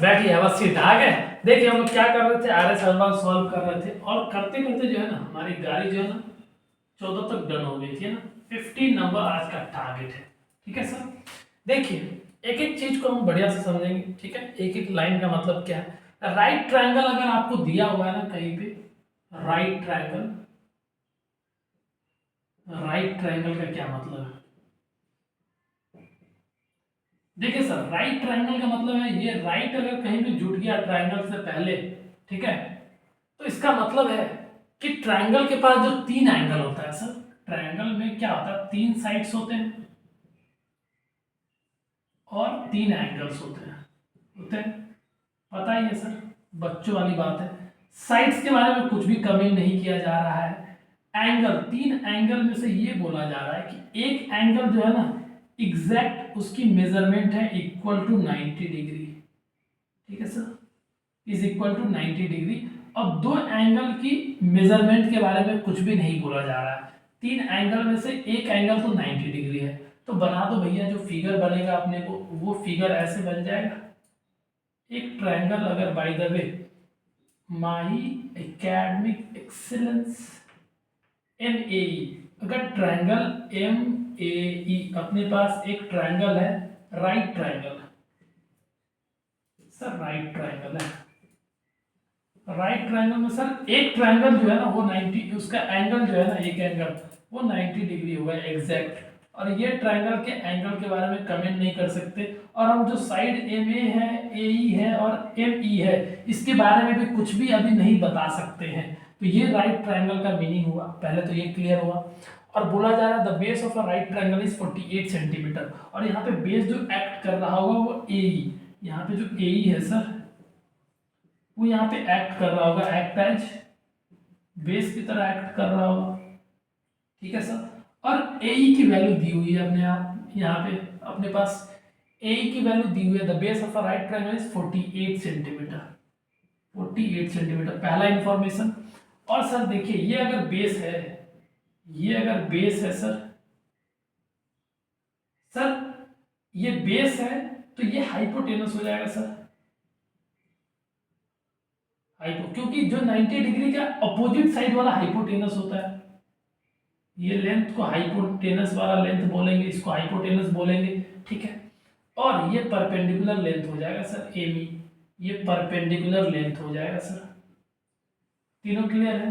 बैठिए, अवश्य आ गए। देखिए हम लोग क्या कर रहे थे, RS सवाल सॉल्व कर रहे थे और करते करते जो है ना हमारी गाड़ी जो है ना 14 तक डन हो गई थी ना। 15 नंबर आज का टारगेट है। ठीक है सर, देखिए एक एक चीज को हम बढ़िया से समझेंगे। ठीक है, एक एक लाइन का मतलब क्या है। राइट ट्रायंगल अगर आपको दिया हुआ है ना कहीं पे, राइट ट्रायंगल, राइट ट्रायंगल का क्या मतलब है। देखिए सर, राइट ट्रायंगल का मतलब है ये राइट अगर कहीं भी जुट गया ट्रायंगल से पहले, ठीक है, तो इसका मतलब है कि ट्रायंगल के पास जो तीन एंगल होता है सर, ट्रायंगल में क्या होता है, तीन साइड्स होते हैं और तीन एंगल्स होते हैं। पता ही है सर, बच्चों वाली बात है। साइड्स के बारे में कुछ भी कमेंट नहीं किया जा रहा है। एंगल, तीन एंगल में से ये बोला जा रहा है कि एक एंगल जो है ना एग्जैक्ट उसकी मेजरमेंट है इक्वल टू 90 डिग्री। ठीक है sir, is equal to 90 degree. अब दो एंगल की मेजरमेंट के बारे में कुछ भी नहीं बोला जा रहा है। तीन एंगल में से एक एंगल तो 90 डिग्री है, तो बना दो भैया। जो फिगर बनेगा अपने को वो फिगर ऐसे बन जाएगा। एक ट्रायंगल अगर by the way Mahi academic excellence MAE, अगर ट्रायंगल MAE अपने पास एक ट्रायंगल है, right triangle sir, right triangle है। राइट ट्रायंगल में सर एक ट्रायंगल जो है ना वो 90, उसका एंगल जो है ना एक एंगल वो 90 डिग्री हुआ है एग्जैक्ट। और ये ट्रायंगल के एंगल के बारे में कमेंट नहीं कर सकते। और हम जो साइड MA है, AE है और ME है, इसके बारे में भी कुछ भी अभी नहीं बता सकते हैं। तो ये राइट ट्रायंगल का मीनिंग हुआ, पहले तो ये क्लियर हुआ। और बोला जा रहा है the base of a right triangle is 48 centimetre. और यहाँ पे बेस जो एक्ट कर रहा होगा वो AE, यहाँ पे जो AE है सर वो यहाँ पे एक्ट कर रहा होगा, एक्ट एज बेस की तरह एक्ट कर रहा होगा। ठीक है सर, और AE की वैल्यू दी हुई है अपने आप यहाँ पे अपने पास। AE की वैल्यू दी हुई है, the base of a right triangle is 48 centimetre. 48 centimetre पहला इंफॉर्मेशन। और सर देखिए ये अगर बेस है, ये अगर बेस है सर, सर ये बेस है तो ये हाइपोटेनस हो जाएगा सर। हाइपो, क्योंकि जो 90 डिग्री का अपोजिट साइड वाला हाइपोटेनस होता है। ये लेंथ को हाइपोटेनस वाला लेंथ बोलेंगे, इसको हाइपोटेनस बोलेंगे। ठीक है, और ये परपेंडिकुलर लेंथ हो जाएगा सर एमी, ये परपेंडिकुलर लेंथ हो जाएगा सर। तीनों क्लियर है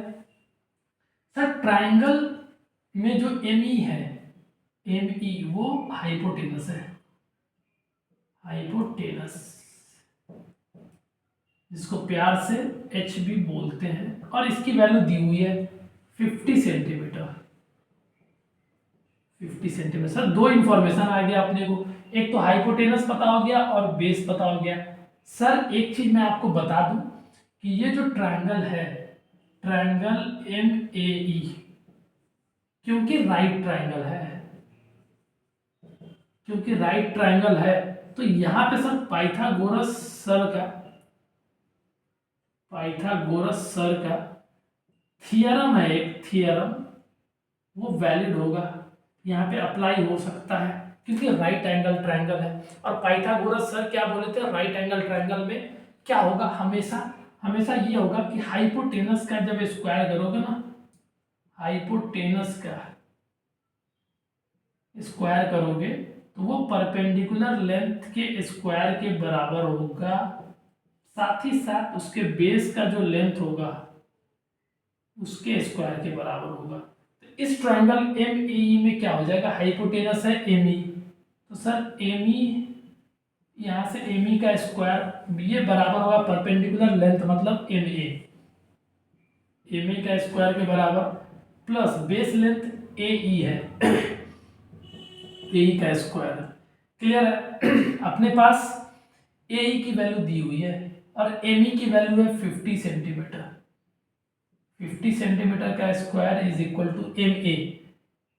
सर। ट्रायंगल में जो एमई है, एमई वो हाइपोटेनस है, हाइपोटेनस जिसको प्यार से एच भी बोलते हैं। और इसकी वैल्यू दी हुई है 50 सेंटीमीटर। 50 सेंटीमीटर सर, दो इंफॉर्मेशन आ गया अपने को, एक तो हाइपोटेनस पता हो गया और बेस पता हो गया। सर एक चीज मैं आपको बता दूं कि ये जो ट्रायंगल है, ट्रायंगल MAE, क्योंकि राइट ट्रायंगल है, क्योंकि राइट ट्रायंगल है तो यहां पे सर पाइथागोरस सर का थियरम है, एक थियरम वो वैलिड होगा, यहाँ पे अप्लाई हो सकता है क्योंकि राइट एंगल ट्रायंगल है। और पाइथागोरस सर क्या बोले थे, राइट एंगल ट्रायंगल में क्या होगा, हमेशा हमेशा ये होगा कि हाइपोटेनस का जब स्क्वायर करोगे ना, हाइपोटेनस का स्क्वायर करोगे तो वो परपेंडिकुलर लेंथ के स्क्वायर के बराबर होगा, साथ ही साथ उसके बेस का जो लेंथ होगा उसके स्क्वायर के बराबर होगा। तो इस ट्रायंगल MAE में क्या हो जाएगा, हाइपोटेनस है ME, तो सर ME यहाँ से ME का स्क्वायर ये बराबर होगा परपेंडिकुलर लेंथ मतलब MA का स्क्वायर के बराबर प्लस बेस लेंथ AE है AE का स्क्वायर। क्लियर है अपने पास AE की वैल्यू दी हुई है और ME की वैल्यू है 50 सेंटीमीटर। 50 सेंटीमीटर का square is equal to MA।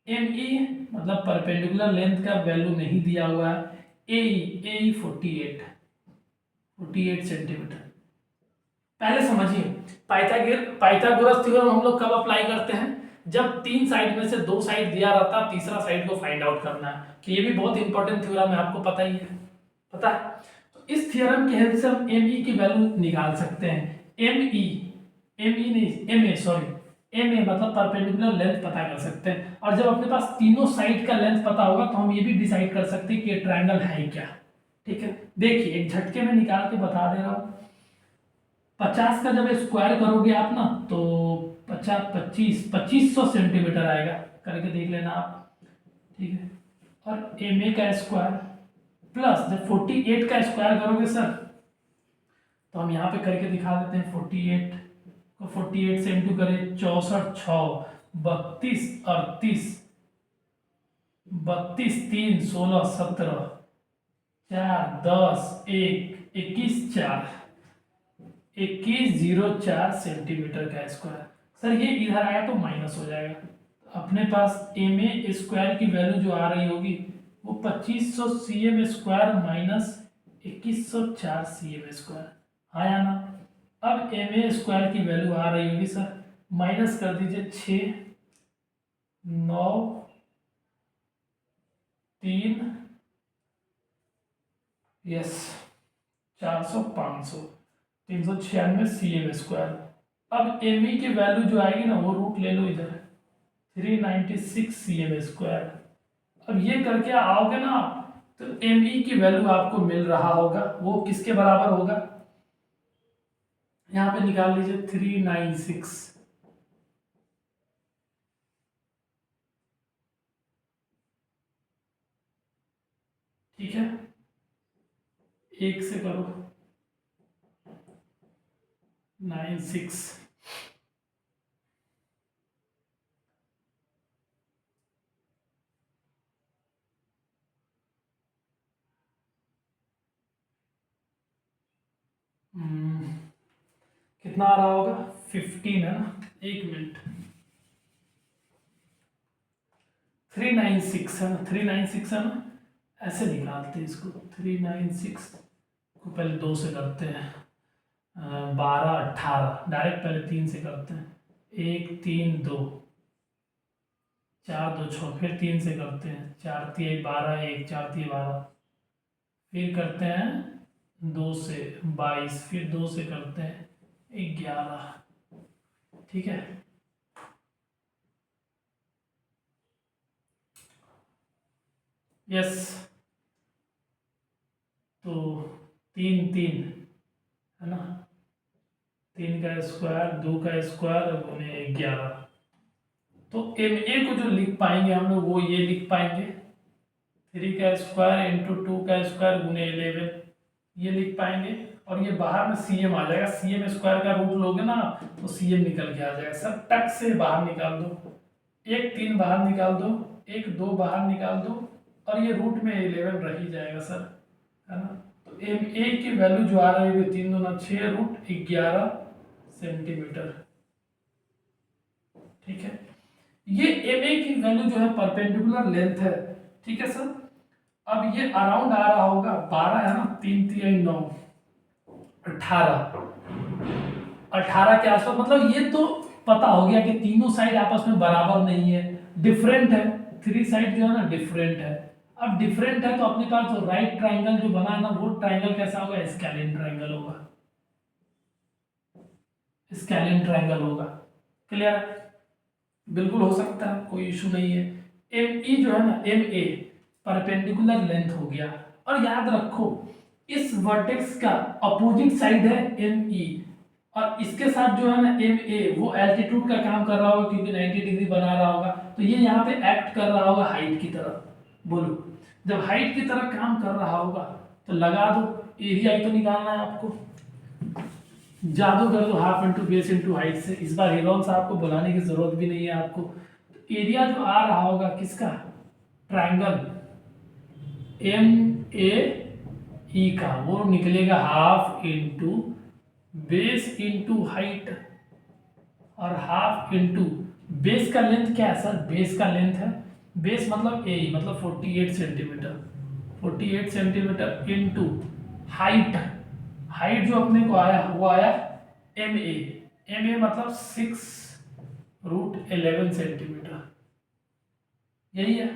ME मतलब परपेंडिकुलर लेंथ का वैल्यू नहीं दिया हुआ है। AE 48 centimetre. पहले समझिए पाइथागोरस थ्योरम हम लोग कब अप्लाई करते हैं, जब तीन साइड में से दो साइड दिया रहता है, तीसरा साइड को फाइंड आउट करना है। तो ये भी बहुत इंपॉर्टेंट थ्योरम है, आपको पता ही है, पता है। तो इस थ्योरम की हेल्प से हम एम ई की वैल्यू निकाल सकते हैं। एम ई नहीं M A sorry M A मतलब परपेंडिकुलर लेंथ पता कर सकते हैं। और जब अपने पास तीनों साइड का लेंथ पता होगा तो हम ये भी डिसाइड कर सकते हैं कि ये ट्रायंगल है क्या। ठीक है, देखिए एक झटके में निकाल के बता दे रहा हूँ। 50 का जब स्क्वायर करोगे आप ना तो 2500 सेंटीमीटर आएगा, करके देख लेना आप। ठीक है, और एम ए का स्क्वायर प्लस जब 48 का स्क्वायर करोगे सर तो हम यहाँ पे करके दिखा देते हैं। 48 को 48 से इंटू करें 64 6 32 38 32 3 16 17 4 10 1 21 4 2104 सेंटीमीटर का स्क्वायर। सर ये इधर आया तो माइनस हो जाएगा। अपने पास एम ए स्क्वायर की वैल्यू जो आ रही होगी वो 2500 C M square minus 2104 C M square आया ना। अब एम ए स्क्वायर की वैल्यू आ रही होगी सर, माइनस कर दीजिए 6 9 3 यस 400 500 396 सी एम स्क्वायर। अब एम ई की वैल्यू जो आएगी ना वो रूट ले लो इधर 396 सी एम स्क्वायर। अब ये करके आओगे ना आप तो एम ई की वैल्यू आपको मिल रहा होगा, वो किसके बराबर होगा यहाँ पे निकाल लीजिए 396। ठीक है, एक से करो 96 कितना आ रहा होगा 15 है ना, एक मिनट 396 है ना, 396 है ना, ऐसे निकालते हैं इसको। 396 को पहले 2 से करते हैं 12 18 डायरेक्ट पहले 3 से करते हैं 1 3 2 4 2 6 फिर 3 से करते हैं 4 3 12 1 4 3 12 फिर करते हैं 2 से 22 फिर 2 से करते हैं 11। ठीक है, यस तो 3 3 है ना, 3 का स्क्वायर 2 का स्क्वायर गुने 11। तो एम ए को जो लिख पाएंगे हम लोग वो ये लिख पाएंगे 3 का स्क्वायर इंटू 2 का स्क्वायर गुने 11, ये लिख पाएंगे। और ये बाहर में सी एम आ जाएगा, सी एम स्क्वायर का रूट लोगे ना तो सी एम निकल के आ जाएगा। सब टक से बाहर निकाल दो, एक 3 बाहर निकाल दो, एक 2 बाहर निकाल दो और ये रूट में 11 रह ही जाएगा सर, है ना। तो एम ए की वैल्यू जो आ रही है 3 दूना 6 रूट 11 सेंटीमीटर। ठीक है, ये एम ए की वैल्यू जो है परपेंडिकुलर लेंथ है। ठीक है सर, अब ये अराउंड आ रहा होगा 12 है ना, 3 3 9 18 18 के आसपास। मतलब ये तो पता हो गया कि तीनों साइड आपस में बराबर नहीं है, डिफरेंट है। 3 साइड जो है ना डिफरेंट है। अब डिफरेंट है तो अपने पास जो राइट ट्राइंगल जो बना है ना वो ट्राइंगल कैसा होगा, स्केलिन ट्राइंगल होगा, स्केलिन ट्राइंगल होगा। क्लियर है, बिल्कुल हो सकता है, कोई इशू नहीं है। एम ई जो है ना एम ए परपेंडिकुलर लेंथ हो गया। और याद रखो इस वर्टेक्स का अपोजिट साइड है एम ई और इसके साथ जो है ना एम ए वो एल्टीट्यूड का काम कर रहा होगा क्योंकि 90 डिग्री बना रहा होगा, तो ये यहाँ पे एक्ट कर रहा होगा हाइट की तरह। बोलो, जब हाइट की तरह काम कर रहा होगा तो लगा दो, एरिया ही तो निकालना है आपको, जादू कर दो half into base into height से। इस बार हेरोन साहब को बुलाने की जरूरत भी नहीं है आपको। तो एरिया जो आ रहा होगा किसका, ट्राइंगल एम ए ई का, वो निकलेगा half into base into height और हाफ इंटू बेस का लेंथ क्या है सर, बेस का लेंथ है, बेस मतलब ए मतलब 48 centimetre, 48 centimetre into height, height जो अपने को आया वो आया एम ए मतलब 6 रूट 11 सेंटीमीटर, यही है।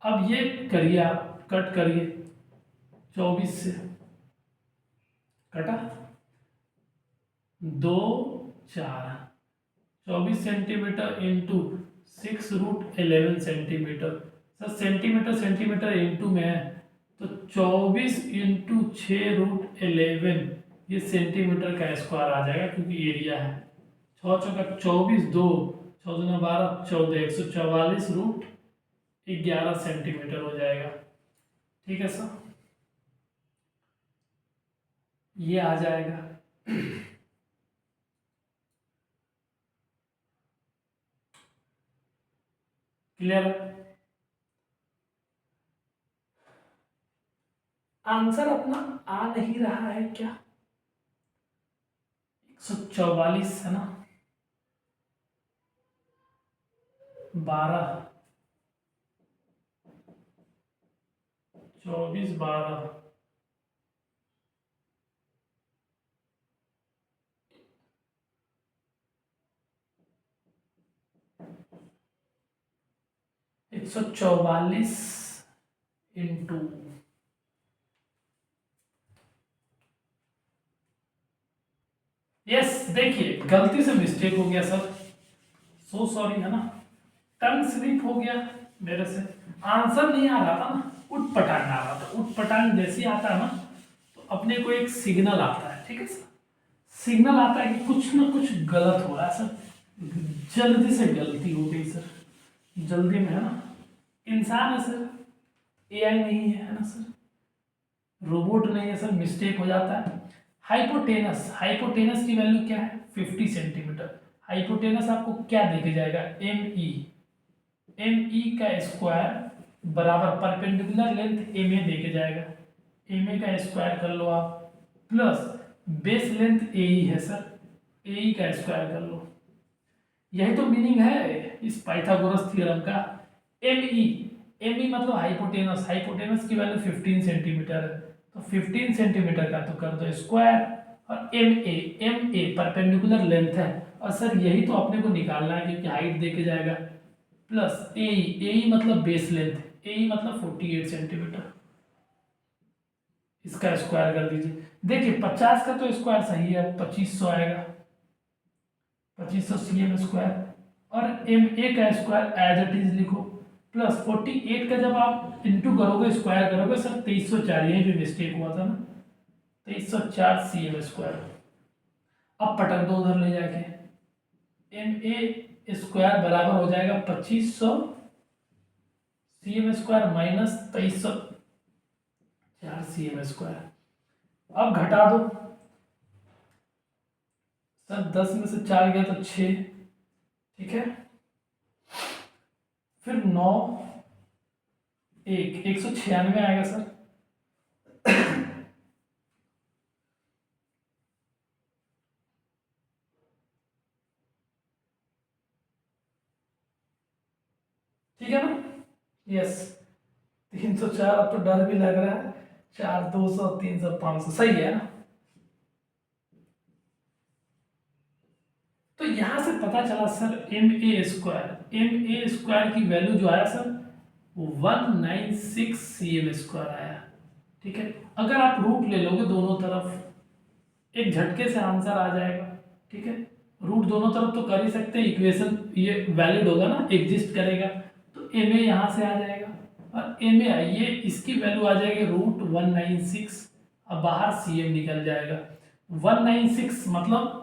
अब ये करिए आप, कट करिए 24 से कटा 2 4 24 centimetre into 6√11 centimetre. Sir centimetre centimetre into में है तो 24 इंटू 6√11 ये सेंटीमीटर का स्क्वायर आ जाएगा क्योंकि एरिया है। 6 चौका 24, 2 14 12 14 144√11 सेंटीमीटर हो जाएगा। ठीक है सर, ये आ जाएगा। क्लियर? आंसर अपना आ नहीं रहा है क्या? 144 है ना, 12 24 12 144 इंटू यस, देखिए गलती से मिस्टेक हो गया सर, सो सॉरी है ना, टंग स्लिप हो गया मेरे से। आंसर नहीं आ रहा था ना, उठ पटांग आ रहा था। उठ पटांग जैसे आता है ना तो अपने को एक सिग्नल आता है। ठीक है सर, सिग्नल आता है कि कुछ ना कुछ गलत हो रहा है सर, जल्दी से गलती हो गई सर, जल्दी में है ना। इंसान है सर, एआई नहीं है ना सर, रोबोट नहीं है सर, मिस्टेक हो जाता है। हाइपोटेनस, हाइपोटेनस की वैल्यू क्या है? 50 सेंटीमीटर। हाइपोटेनस आपको क्या देखे जाएगा? एम ई का स्क्वायर बराबर परपेंडिकुलर लेंथ एम ए देके जाएगा। एम ए का स्क्वायर कर लो आप, प्लस बेस लेंथ ए ई है सर, ए ई का स्क्वायर कर लो। यही तो मीनिंग है इस पाइथागोरस थ्योरम का। एम ई मतलब हाइपोटेनस, हाइपोटेनस की वैल्यू 15 सेंटीमीटर है तो 15 सेंटीमीटर का तो कर दो स्क्वायर, और एम ए परपेंडिकुलर लेंथ है, और सर यही तो अपने को निकालना है क्योंकि हाइट देके जाएगा, प्लस ए ई मतलब बेस लेंथ, ए ई मतलब 48 सेंटीमीटर, इसका स्क्वायर कर दीजिए। देखिए 50 का तो स्क्वायर सही है, 2500 आएगा, 2500 cm स्क्वायर, और एम ए का स्क्वायर एज इट इज लिखो, प्लस 48 का जब आप इंटू करोगे स्क्वायर करोगे सर 2304, यही भी मिस्टेक हुआ था ना, 2304 cm स्क्वायर। अब पटक दो उधर ले जाके, एम ए स्क्वायर बराबर हो जाएगा 2500 cm square minus 2304 cm square. अब घटा दो सर, 10 में से 4 गया तो 6, ठीक है, फिर 9 196 आएगा सर। ठीक है ना? यस, 304। अब तो डर भी लग रहा है, 4 200 300 500 सही है ना? तो यहां से पता चला सर एम ए स्क्वायर की वैल्यू जो आया सर 196 cm स्क्वायर आया। ठीक है, अगर आप रूट ले लोगे दोनों तरफ एक झटके से आंसर आ जाएगा। ठीक है, रूट दोनों तरफ तो कर ही सकते हैं, इक्वेशन ये वैलिड होगा ना, एग्जिस्ट करेगा, तो एम ए यहाँ से आ जाएगा, और एम ए ये इसकी वैल्यू आ जाएगी √196, अब बाहर सी एम निकल जाएगा। 196 मतलब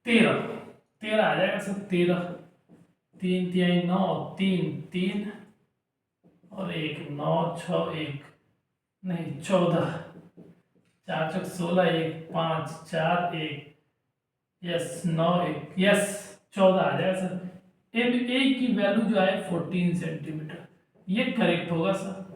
13 13 आ जाएगा सर, 13 3 3 9 3 3 और 1 9 6 1 नहीं 14 4 चौक 16 1 5 4 1 यस 9 1 यस 14 आ जाएगा सर। एम ए की वैल्यू जो है 14 सेंटीमीटर, ये करेक्ट होगा सर।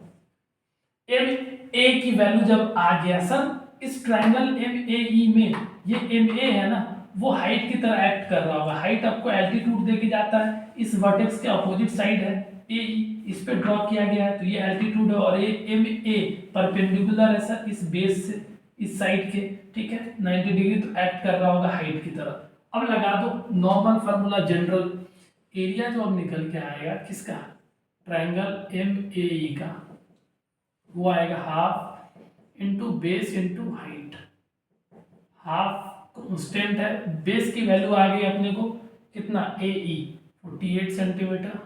एम ए की वैल्यू जब आ गया सर, इस ट्राइंगल एम ए ई में ये एम ए है ना, वो हाइट की तरह एक्ट कर रहा होगा। हाइट आपको एल्टीट्यूड देके जाता है, इस वर्टेक्स के अपोजिट साइड है ए ई, इस पे ड्रॉ किया गया है तो ये एल्टीट्यूड है, और ये एम ए परपेंडिकुलर है सर इस बेस से इस साइड के। ठीक है, 90 डिग्री तो एक्ट कर रहा होगा हाइट की तरह। अब लगा दो नॉर्मल फार्मूला जनरल, एरिया जो अब निकल के आएगा किसका, ट्राइंगल एम ए ई का, वो आएगा half into base into height. Half constant है, बेस की वैल्यू आ गई अपने को कितना ए ई 48 सेंटीमीटर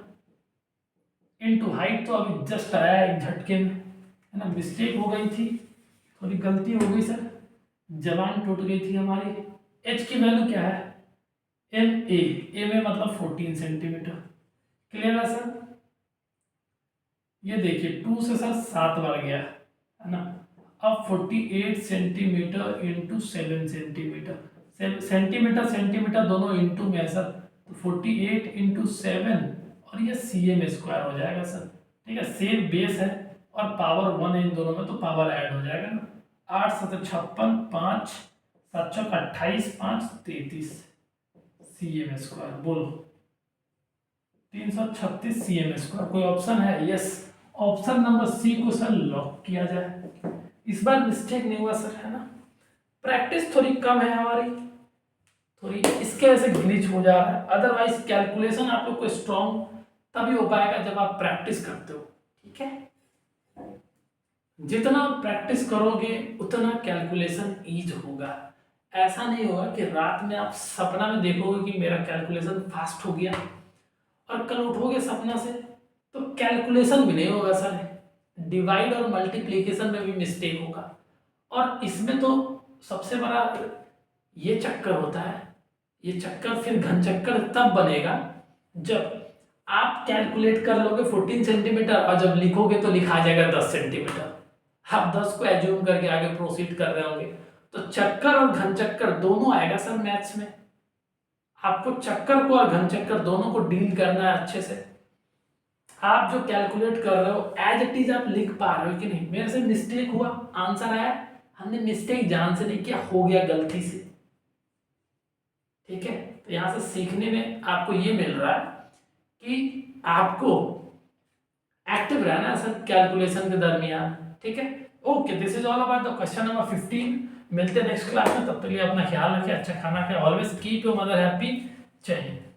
इनटू हाइट तो अभी जस्ट आया एक झटके में, है ना, मिस्टेक हो गई थी, थोड़ी गलती हो गई सर, जबान टूट गई थी हमारी। एच की वैल्यू क्या है एम ए में मतलब 14 सेंटीमीटर, क्लियर है सर। ये देखिए 2 से सर 7 बार गया है ना, अब 48 सेंटीमीटर इंटू 7 सेंटीमीटर, सेंटीमीटर दोनों इंटू में है सर, तो 48 इंटू 7 और ये CM स्क्वायर हो जाएगा सर, ठीक है, सेम बेस है और पावर 1 है इन दोनों में, तो पावर ऐड हो जाएगा ना, 8 7 56, 5 7 चौक 28, 5 33 CM स्क्वायर, बोलो 336 CM स्क्वायर। कोई ऑप्शन है? यस, ऑप्शन नंबर सी को सर लॉक किया जाए। इस बार मिस्टेक नहीं हुआ सर, है ना, प्रैक्टिस थोड़ी कम है हमारी, थोड़ी इसके वजह से ग्लिच हो जा रहा है, अदरवाइज कैलकुलेशन आप लोग को स्ट्रॉन्ग तभी हो पाएगा जब आप प्रैक्टिस करते हो, ठीक है। जितना प्रैक्टिस करोगे उतना कैलकुलेशन ईज होगा। ऐसा नहीं होगा कि रात में आप सपना में देखोगे कि मेरा कैलकुलेशन फास्ट हो गया और कल उठोगे सपना से तो कैलकुलेशन भी नहीं होगा सर, डिवाइड और मल्टीप्लिकेशन में भी मिस्टेक होगा। और इसमें तो सबसे बड़ा ये चक्कर होता है, ये चक्कर फिर घन चक्कर तब बनेगा जब आप कैलकुलेट कर लोगे 14 सेंटीमीटर और जब लिखोगे तो लिखा जाएगा 10 सेंटीमीटर, आप 10 को एज्यूम करके आगे प्रोसीड कर रहे होंगे, तो चक्कर और घन चक्कर दोनों आएगा सर मैथ्स में। आपको चक्कर को और घन चक्कर दोनों को डील करना है अच्छे से। आप जो कैलकुलेट कर रहे हो एज इट इज आप लिख पा रहे हो कि नहीं, मेरे से मिस्टेक हुआ, आंसर आया, हमने मिस्टेक जान से नहीं किया, हो गया गलती से, ठीक है। तो यहां से सीखने में आपको ये मिल रहा है कि आपको एक्टिव रहना है सर कैलकुलेशन के दरमियान, ठीक है। Okay, this is all about the question number 15। मिलते हैं नेक्स्ट क्लास में, तब तक के लिए अपना ख्याल रखें, अच्छा खाना खाएं, always keep your mother happy. जय हिंद।